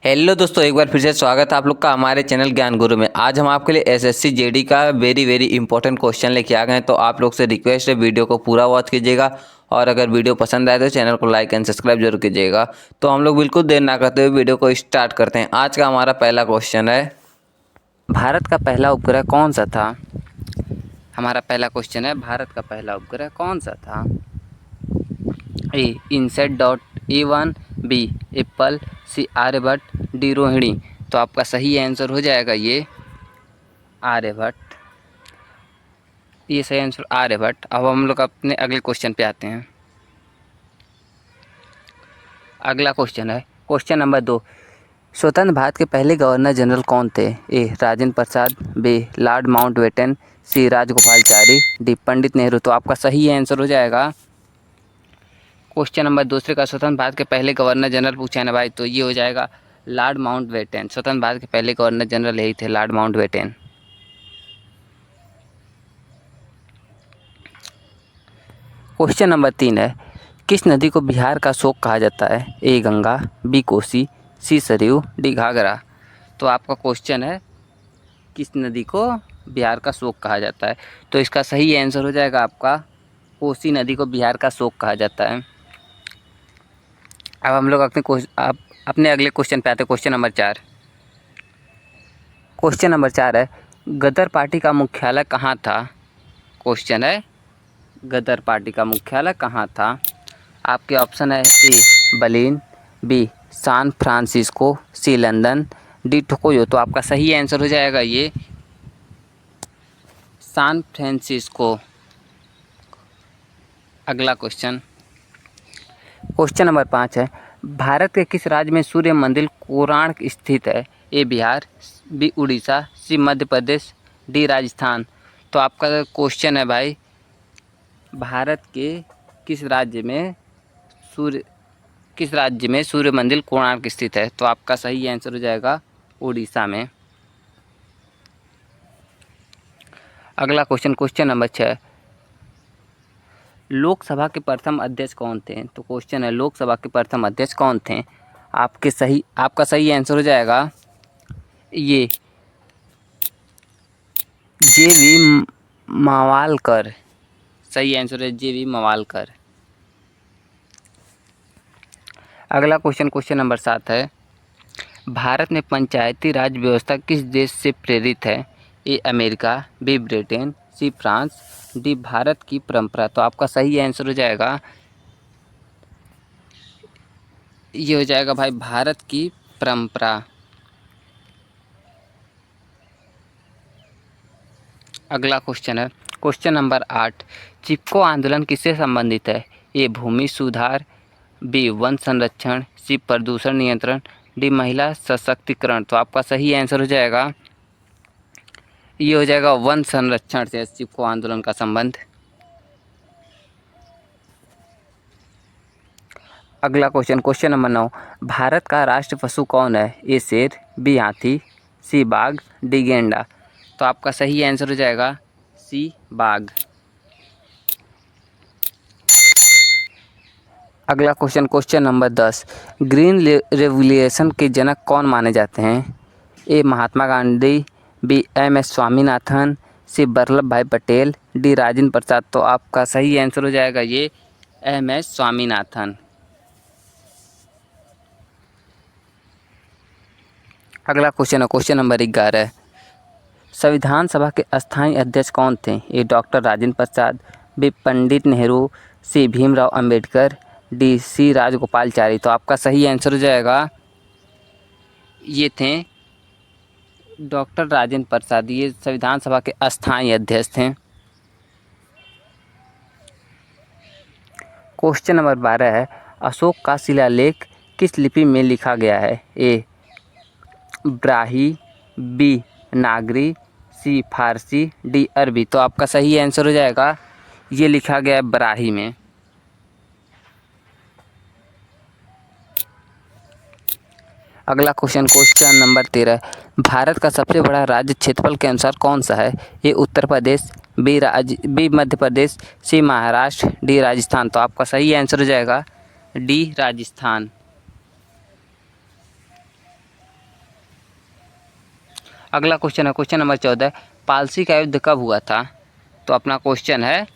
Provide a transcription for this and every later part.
Hello दोस्तों, एक बार फिर से स्वागत है आप लोग का हमारे चैनल ज्ञान गुरु में। आज हम आपके लिए एसएससी जेडी का वेरी इंपॉर्टेंट क्वेश्चन लेके आ गए हैं। तो आप लोग से रिक्वेस्ट है, वीडियो को पूरा वॉच कीजिएगा और अगर वीडियो पसंद आए तो चैनल को लाइक एंड सब्सक्राइब जरूर कीजिएगा। तो हम लोग बिल्कुल देर ना करते हुए वीडियो को स्टार्ट करते हैं। आज का हमारा पहला क्वेश्चन है, भारत का पहला उपग्रह कौन सा था। हमारा पहला क्वेश्चन है, भारत का पहला उपग्रह कौन सा था। ए इनसेट.E1, बी एप्पल, सी आर्यभट्ट, डी रोहिणी। तो आपका सही आंसर हो जाएगा ये आर्यभट्ट। ये सही आंसर आर्यभट्ट। अब हम लोग अपने अगले क्वेश्चन पे आते हैं। अगला क्वेश्चन है क्वेश्चन नंबर 2। स्वतंत्र भारत के पहले गवर्नर जनरल कौन थे। ए Rajendra Prasad, B Lord Mountbatten, सी राजगोपालाचारी, डी पंडित नेहरू। तो आपका सही आंसर हो जाएगा क्वेश्चन नंबर दूसरे का, स्वतंत्र भारत के पहले गवर्नर जनरल पूछा है ना भाई, तो ये हो जाएगा लॉर्ड माउंटबेटन। स्वतंत्र भारत के पहले गवर्नर जनरल यही थे, लॉर्ड माउंटबेटन। क्वेश्चन नंबर 3 है, किस नदी को बिहार का शोक कहा जाता है। ए गंगा, बी कोसी, सी सरयू, डी घाघरा। तो आपका क्वेश्चन है, किस नदी को बिहार का शोक कहा जाता है। तो इसका सही आंसर हो जाएगा आपका कोसी नदी को बिहार का शोक कहा जाता है। अब हम लोग अपने अगले क्वेश्चन पे आते हैं। Question number 4। क्वेश्चन नंबर 4 है, गदर पार्टी का मुख्यालय कहाँ था। क्वेश्चन है, गदर पार्टी का मुख्यालय कहाँ था। आपके ऑप्शन है, ए बर्लिन, बी सैन फ्रांसिस्को, सी लंदन, डी टोक्यो। तो आपका सही आंसर हो जाएगा ये सैन फ्रांसिस्को। अगला क्वेश्चन नंबर 5 है, भारत के किस राज्य में सूर्य मंदिर कोणार्क स्थित है। ए बिहार, बी उड़ीसा, सी मध्य प्रदेश, डी राजस्थान। तो आपका क्वेश्चन है भाई, भारत के किस राज्य में सूर्य मंदिर कोणार्क स्थित है। तो आपका सही आंसर हो जाएगा उड़ीसा में। अगला क्वेश्चन नंबर 6, लोकसभा के प्रथम अध्यक्ष कौन थे। तो क्वेश्चन है, लोकसभा के प्रथम अध्यक्ष कौन थे। आपका सही आंसर हो जाएगा ये जे.वी. मवालकर। सही आंसर है जे.वी. मवालकर। अगला क्वेश्चन नंबर 7 है, भारत में पंचायती राज व्यवस्था किस देश से प्रेरित है। A America, B Britain, C France, D Bharat की परंपरा। तो आपका सही आंसर हो जाएगा ये हो जाएगा भाई भारत की परंपरा। अगला क्वेश्चन है क्वेश्चन नंबर 8, चिपको आंदोलन किससे संबंधित है। ए भूमि सुधार, बी वन संरक्षण, सी प्रदूषण नियंत्रण, डी महिला सशक्तिकरण। तो आपका सही आंसर हो जाएगा ये हो जाएगा वन संरक्षण से चिपको आंदोलन का संबंध। अगला क्वेश्चन नंबर 9, भारत का राष्ट्र पशु कौन है। ए शेर, बी हाथी, सी बाघ, डी गेंडा। तो आपका सही आंसर हो जाएगा सी बाघ। अगला क्वेश्चन नंबर 10, ग्रीन रेवोल्यूशन के जनक कौन माने जाते हैं। ए महात्मा गांधी, बी एम.एस. स्वामीनाथन, सी वल्लभ भाई पटेल, डी राजेंद्र प्रसाद। तो आपका सही आंसर हो जाएगा ये एम.एस. स्वामीनाथन। अगला क्वेश्चन नंबर 11, संविधान सभा के अस्थायी अध्यक्ष कौन थे। ए डॉक्टर राजेंद्र प्रसाद, बी पंडित नेहरू, सी भीमराव अंबेडकर, डी सी राजगोपालाचारी। तो आपका सही आंसर हो जाएगा ये थे डॉक्टर राजेंद्र प्रसाद। ये संविधान सभा के अस्थायी अध्यक्ष थे। क्वेश्चन नंबर 12 है, अशोक का शिलालेख किस लिपि में लिखा गया है। ए ब्राही, बी नागरी, सी फारसी, डी अरबी। तो आपका सही आंसर हो जाएगा ये लिखा गया है ब्राही में। अगला क्वेश्चन नंबर 13, भारत का सबसे बड़ा राज्य क्षेत्रफल के अनुसार कौन सा है। ए उत्तर प्रदेश, बी मध्य प्रदेश, सी महाराष्ट्र, डी राजस्थान। तो आपका सही आंसर हो जाएगा डी राजस्थान। अगला क्वेश्चन है क्वेश्चन नंबर 14, पालसी का युद्ध कब हुआ था? तो अपना क्वेश्चन है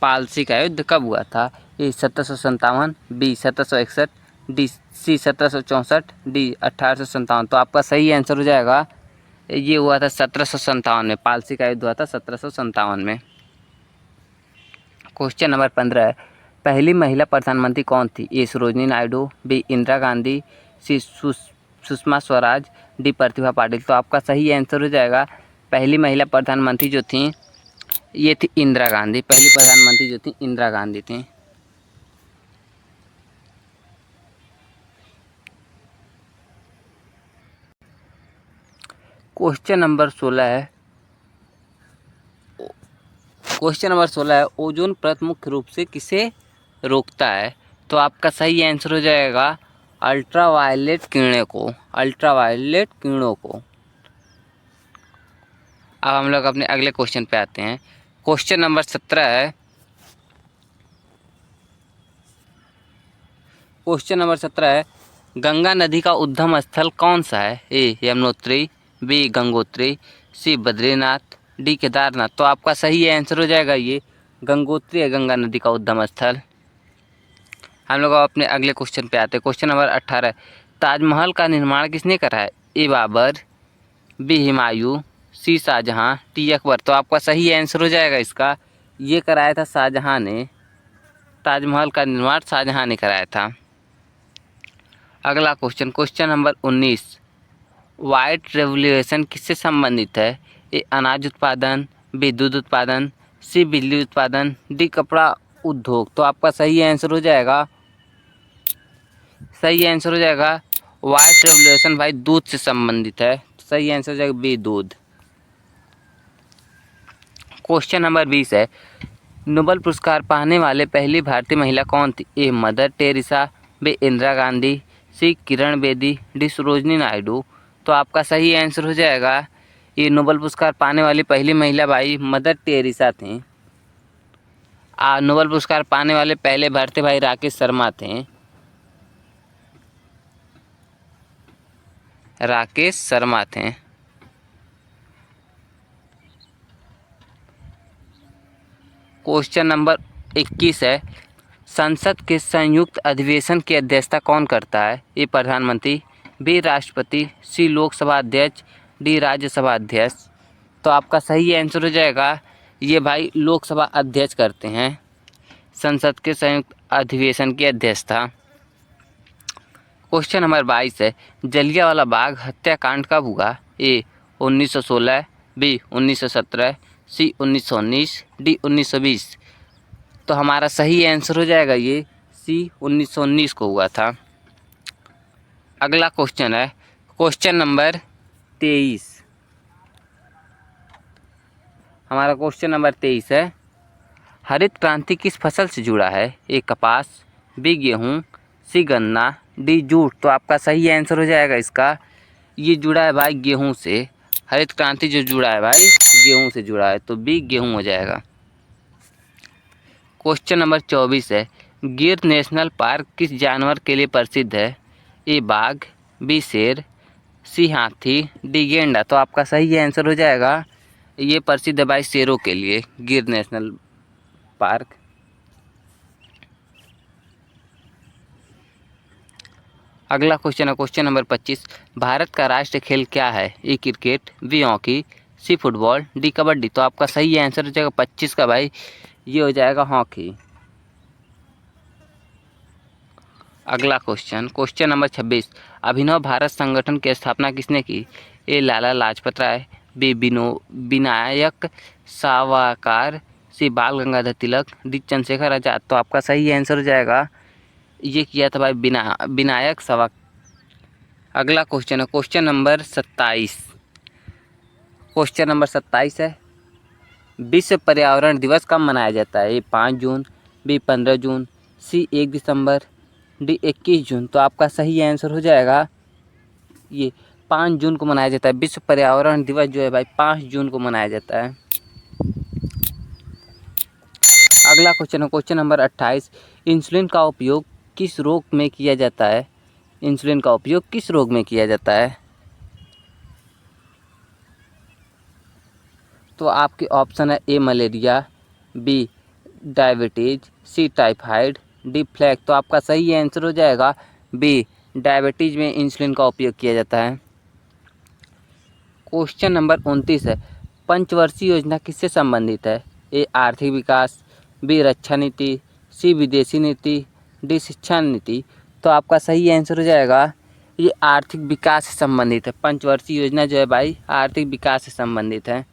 पालसी का युद्ध कब हुआ था? ए 1757, बी 1761, डी सी 1764, डी 1857। तो आपका सही आंसर हो जाएगा, ये हुआ था 1757 में। पालसी का युद्ध हुआ था 1757 में। क्वेश्चन नंबर 15 है, पहली महिला प्रधानमंत्री कौन थी? ए सरोजिनी नायडू, बी इंदिरा गांधी, सी सुषमा स्वराज, डी प्रतिभा पाटिल। तो आपका सही आंसर हो जाएगा, पहली महिला प्रधानमंत्री जो थी ये थी इंदिरा गांधी। पहली प्रधानमंत्री जो थी इंदिरा गांधी थी। क्वेश्चन नंबर 16 है ओजोन परत मुख्य रूप से किसे रोकता है? तो आपका सही आंसर हो जाएगा अल्ट्रावायलेट किरणों को। अब हम लोग अपने अगले क्वेश्चन पे आते हैं। क्वेश्चन नंबर 17 है गंगा नदी का उद्गम स्थल कौन सा है? ए यमुनोत्री, बी गंगोत्री, सी बद्रीनाथ, डी केदारनाथ। तो आपका सही आंसर हो जाएगा ये गंगोत्री है गंगा नदी का उद्गम स्थल। हम लोग अपने अगले क्वेश्चन पे आते हैं। क्वेश्चन नंबर 18, ताजमहल का निर्माण किसने करा है? ए बाबर, बी हुमायूं, सी शाहजहां, डी अकबर। तो आपका सही आंसर हो जाएगा इसका, ये कराया था शाहजहां ने। ताजमहल का निर्माण शाहजहां ने कराया था। अगला क्वेश्चन नंबर 19, व्हाइट रेवोल्यूशन किससे संबंधित है? ए अनाज उत्पादन, बी दूध उत्पादन, सी बिजली उत्पादन, डी कपड़ा उद्योग। तो आपका सही आंसर हो जाएगा व्हाइट रेवोल्यूशन भाई दूध से संबंधित है। सही आंसर हो जाएगा बी दूध। क्वेश्चन नंबर 20 है, नोबेल पुरस्कार पाने वाले पहली भारतीय महिला कौन थी? A Mother Teresa, B Indira Gandhi, C Kiran Bedi, D Sarojini Naidu. तो आपका सही आंसर हो जाएगा, ये नोबेल पुरस्कार पाने वाली पहली महिला भाई मदर टेरेसा थी। नोबेल पुरस्कार पाने वाले पहले भारतीय भाई राकेश शर्मा थे। क्वेश्चन नंबर 21 है, संसद के संयुक्त अधिवेशन की अध्यक्षता कौन करता है? ए प्रधानमंत्री, बी राष्ट्रपति, सी लोकसभा अध्यक्ष, डी राज्यसभा अध्यक्ष। तो आपका सही आंसर हो जाएगा, ये भाई लोकसभा अध्यक्ष करते हैं संसद के संयुक्त अधिवेशन की अध्यक्षता। क्वेश्चन नंबर 22 है, जलियांवाला बाग हत्याकांड कब हुआ? ए 1916, बी 1917, सी 1919, डी 1920। तो हमारा सही आंसर हो जाएगा ये सी 1919 को हुआ था। अगला क्वेश्चन है क्वेश्चन नंबर 23। हमारा क्वेश्चन नंबर 23 है, हरित क्रांति किस फसल से जुड़ा है? ए कपास, बी गेहूँ, सी गन्ना, डी जूट। तो आपका सही आंसर हो जाएगा इसका, ये जुड़ा है भाई गेहूँ से। हरित क्रांति जो जुड़ा है भाई गेहूँ से जुड़ा है, तो बी गेहूँ हो जाएगा। क्वेश्चन नंबर 24 है, गिर नेशनल पार्क किस जानवर के लिए प्रसिद्ध है? ए बाघ, बी शेर, सी हाथी, डी गेंडा। तो आपका सही आंसर हो जाएगा, ये प्रसिद्ध है भाई शेरों के लिए गिर नेशनल पार्क। अगला क्वेश्चन है क्वेश्चन नंबर 25, भारत का राष्ट्रीय खेल क्या है? A cricket, B hockey, C football, D kabaddi. तो आपका सही आंसर हो जाएगा 25 का भाई, ये हो जाएगा हॉकी। अगला क्वेश्चन नंबर 26, अभिनव भारत संगठन की स्थापना किसने की? ए लाला लाजपत राय, बी विनायक सावरकर, सी बाल गंगाधर तिलक, डी चंद्रशेखर आजाद। तो आपका सही आंसर हो जाएगा, ये किया था भाई विनायक सावरकर। अगला क्वेश्चन है क्वेश्चन नंबर 27। क्वेश्चन नंबर 27 है, विश्व पर्यावरण दिवस कब मनाया जाता है? ए 5 जून, बी 15 जून, सी 1 दिसंबर, डी 21 जून। तो आपका सही आंसर हो जाएगा, ये 5 जून को मनाया जाता है। विश्व पर्यावरण दिवस जो है भाई 5 जून को मनाया जाता है। अगला क्वेश्चन है क्वेश्चन नंबर 28, इंसुलिन का उपयोग किस रोग में किया जाता है? इंसुलिन का उपयोग किस रोग में किया जाता है? तो आपके ऑप्शन है ए मलेरिया, बी डायबिटीज, सी टाइफाइड, डी फ्लैग। तो आपका सही आंसर हो जाएगा बी, डायबिटीज में इंसुलिन का उपयोग किया जाता है। क्वेश्चन नंबर 29 है, पंचवर्षीय योजना किससे संबंधित है? ए आर्थिक विकास, बी रक्षा नीति, सी विदेशी नीति, डी शिक्षा नीति। तो आपका सही आंसर हो जाएगा ये आर्थिक विकास से संबंधित है। पंचवर्षीय योजना जो है भाई आर्थिक विकास से संबंधित है।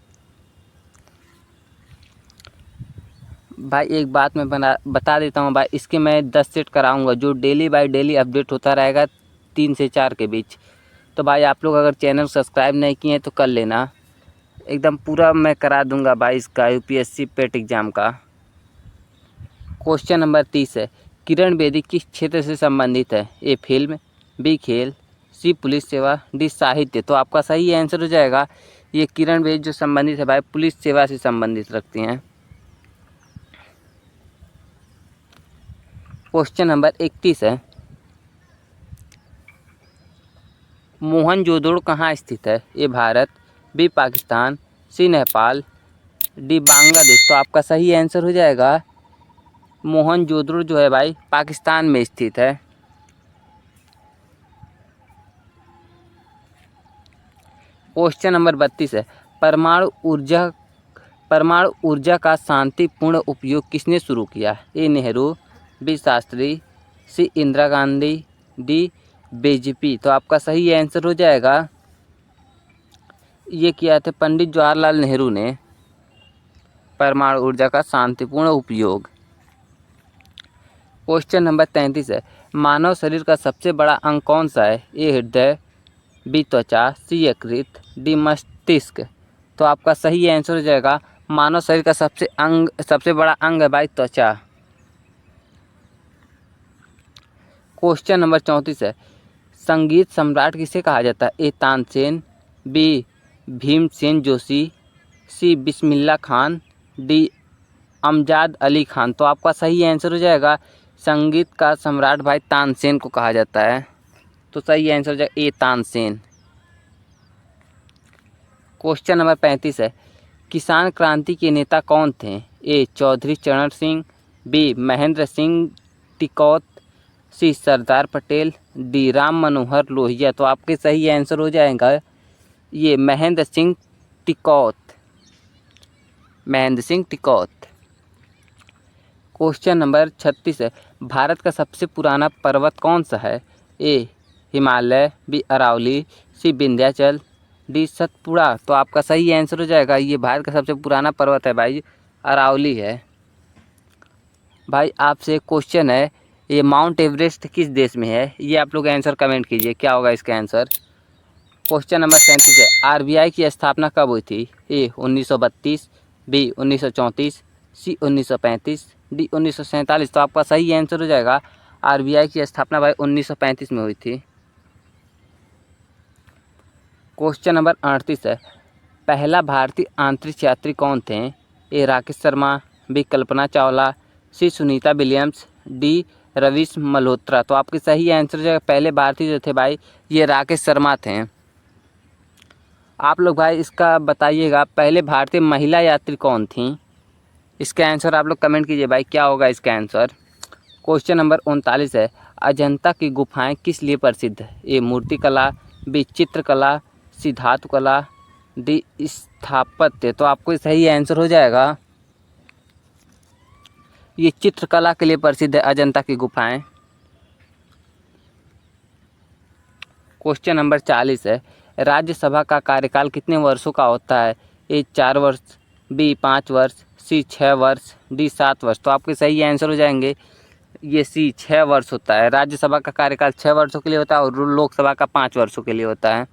भाई एक बात मैं बता देता हूँ भाई, इसके मैं 10 सेट कराऊंगा जो डेली बाय डेली अपडेट होता रहेगा 3 से 4 के बीच। तो भाई आप लोग अगर चैनल सब्सक्राइब नहीं किए हैं तो कर लेना, एकदम पूरा मैं करा दूंगा भाई इसका यूपीएससी पेट एग्ज़ाम का। क्वेश्चन नंबर 30 है, किरण बेदी किस क्षेत्र से संबंधित है? ए फिल्म, बी खेल, सी पुलिस सेवा, डी साहित्य। तो आपका सही आंसर हो जाएगा ये किरण बेदी जो संबंधित है भाई पुलिस सेवा से संबंधित रखती हैं। क्वेश्चन नंबर 31 है, मोहनजोदड़ो कहाँ स्थित है? ए भारत, बी पाकिस्तान, सी नेपाल, डी बांग्लादेश। तो आपका सही आंसर हो जाएगा मोहनजोदड़ो जो है भाई पाकिस्तान में स्थित है। क्वेश्चन नंबर 32 है, परमाणु ऊर्जा का शांतिपूर्ण उपयोग किसने शुरू किया? ए नेहरू, बी शास्त्री, सी इंदिरा गांधी, डी बीजेपी। तो आपका सही आंसर हो जाएगा ये किया थे पंडित जवाहरलाल नेहरू ने परमाणु ऊर्जा का शांतिपूर्ण उपयोग। क्वेश्चन नंबर 33 है, मानव शरीर का सबसे बड़ा अंग कौन सा है? ए हृदय, बी त्वचा, सी यकृत, डी मस्तिष्क। तो आपका सही आंसर हो जाएगा मानव शरीर का सबसे बड़ा अंग है भाई त्वचा। क्वेश्चन नंबर 34 है, संगीत सम्राट किसे कहा जाता है? ए तानसेन, बी भीमसेन जोशी, सी बिस्मिल्लाह खान, डी अमजद अली खान। तो आपका सही आंसर हो जाएगा संगीत का सम्राट भाई तानसेन को कहा जाता है। तो सही आंसर हो जाएगा ए तानसेन। क्वेश्चन नंबर 35 है, किसान क्रांति के नेता कौन थे? ए चौधरी चरण सिंह, बी महेंद्र सिंह टिकैत, सी सरदार पटेल, डी राम मनोहर लोहिया। तो आपके सही आंसर हो जाएगा ये महेंद्र सिंह टिकैत। क्वेश्चन नंबर 36 है, भारत का सबसे पुराना पर्वत कौन सा है? ए हिमालय, बी अरावली, सी विंध्याचल, डी सतपुड़ा। तो आपका सही आंसर हो जाएगा ये भारत का सबसे पुराना पर्वत है भाई अरावली है। भाई आपसे क्वेश्चन है, ये माउंट एवरेस्ट किस देश में है? ये आप लोग आंसर कमेंट कीजिए क्या होगा इसका आंसर। क्वेश्चन नंबर 37 है, आरबीआई की स्थापना कब हुई थी? ए 1932, बी 1934, सी 1935, डी 1947। तो आपका सही आंसर हो जाएगा आरबीआई की स्थापना भाई 1935 में हुई थी। क्वेश्चन नंबर 38 है, पहला भारतीय अंतरिक्ष यात्री कौन थे? ए राकेश शर्मा, बी कल्पना चावला, सी सुनीता विलियम्स, डी रवीश मल्होत्रा। तो आपके सही आंसर जो पहले भारतीय जो थे भाई ये राकेश शर्मा थे। आप लोग भाई इसका बताइएगा पहले भारतीय महिला यात्री कौन थी? इसका आंसर आप लोग कमेंट कीजिए भाई क्या होगा इसका आंसर। क्वेश्चन नंबर 39 है, अजंता की गुफाएं किस लिए प्रसिद्ध है? ए मूर्तिकला, बी चित्रकला, सी धातुकला, डी स्थापत्य। तो आपको सही आंसर हो जाएगा ये चित्रकला के लिए प्रसिद्ध है अजंता की गुफाएं। क्वेश्चन नंबर 40 है, राज्यसभा का कार्यकाल कितने वर्षों का होता है? ए 4 वर्ष, बी 5 वर्ष, सी 6 वर्ष, डी 7 वर्ष। तो आपके सही आंसर हो जाएंगे ये सी 6 वर्ष होता है। राज्यसभा का कार्यकाल 6 वर्षों के लिए होता है और लोकसभा का 5 वर्षों के लिए होता है।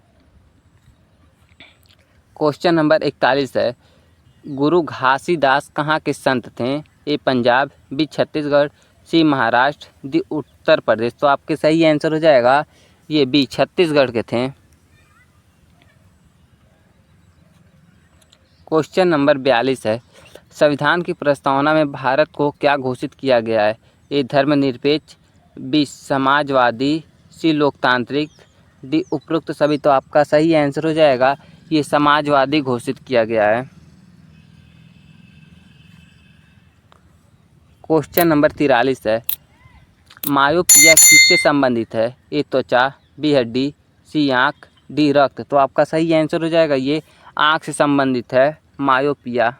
क्वेश्चन नंबर 41 है, गुरु घासीदास कहाँ के संत थे? ए पंजाब, बी छत्तीसगढ़, सी महाराष्ट्र, डी उत्तर प्रदेश। तो आपके सही आंसर हो जाएगा ये बी छत्तीसगढ़ के थे। क्वेश्चन नंबर 42 है, संविधान की प्रस्तावना में भारत को क्या घोषित किया गया है? ए धर्मनिरपेक्ष, बी समाजवादी, सी लोकतांत्रिक, डी उपरोक्त सभी। तो आपका सही आंसर हो जाएगा ये समाजवादी घोषित किया गया है। क्वेश्चन नंबर 43 है, मायोपिया किससे संबंधित है? ए त्वचा, बी हड्डी, सी आँख, डी रक्त। तो आपका सही आंसर हो जाएगा ये आँख से संबंधित है मायोपिया।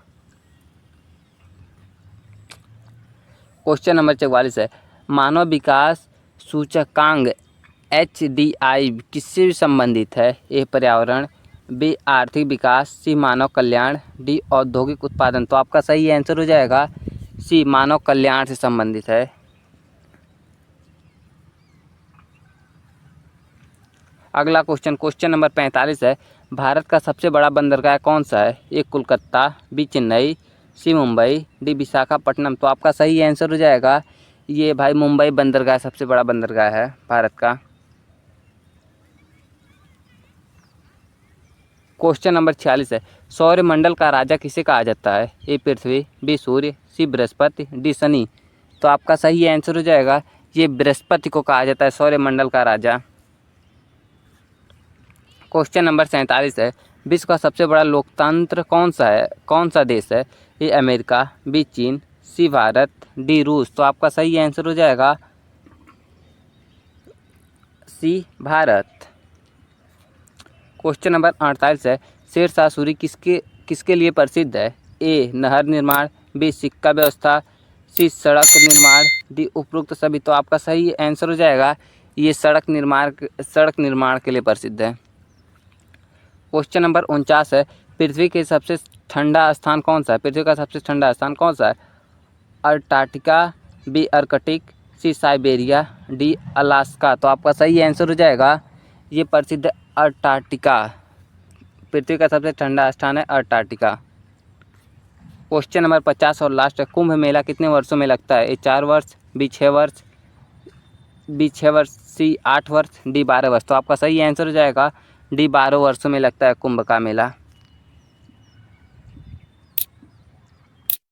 क्वेश्चन नंबर 44 है, मानव विकास सूचकांक HDI किससे संबंधित है? ए पर्यावरण, बी आर्थिक विकास, सी मानव कल्याण, डी औद्योगिक उत्पादन। तो आपका सही आंसर हो जाएगा सी मानव कल्याण से संबंधित है। अगला क्वेश्चन नंबर 45 है, भारत का सबसे बड़ा बंदरगाह कौन सा है? ए कोलकाता, बी चेन्नई, सी मुंबई, डी विशाखापट्टनम। तो आपका सही आंसर हो जाएगा ये भाई मुंबई बंदरगाह सबसे बड़ा बंदरगाह है भारत का। क्वेश्चन नंबर 46 है, सौरमंडल का राजा किसे कहा जाता है? ए पृथ्वी, बी सूर्य, सी बृहस्पति, डी शनि। तो आपका सही आंसर हो जाएगा ये बृहस्पति को कहा जाता है सौरमंडल का राजा। क्वेश्चन नंबर 47 है, विश्व का सबसे बड़ा लोकतंत्र कौन सा देश है? ए अमेरिका, बी चीन, सी भारत, डी रूस। तो आपका सही आंसर हो जाएगा सी भारत। क्वेश्चन नंबर 48 है, शेरशाह सूरी किसके लिए प्रसिद्ध है? ए नहर निर्माण, बी सिक्का व्यवस्था, सी सड़क निर्माण, डी उपरोक्त सभी। तो आपका सही आंसर हो जाएगा ये सड़क निर्माण के लिए प्रसिद्ध है। क्वेश्चन नंबर 49 है, पृथ्वी के सबसे ठंडा स्थान कौन सा है? पृथ्वी का सबसे ठंडा स्थान कौन सा है? अंटार्कटिका, बी आर्कटिक, सी साइबेरिया, डी अलास्का। तो आपका सही आंसर हो जाएगा ये प्रसिद्ध अंटार्कटिका। पृथ्वी का सबसे ठंडा स्थान है अंटार्कटिका। क्वेश्चन नंबर 50 और लास्ट है, कुंभ मेला कितने वर्षों में लगता है? ए 4 वर्ष, बी 6 वर्ष, सी 8 वर्ष, डी 12 वर्ष। तो आपका सही आंसर हो जाएगा डी 12 वर्षों में लगता है कुंभ का मेला।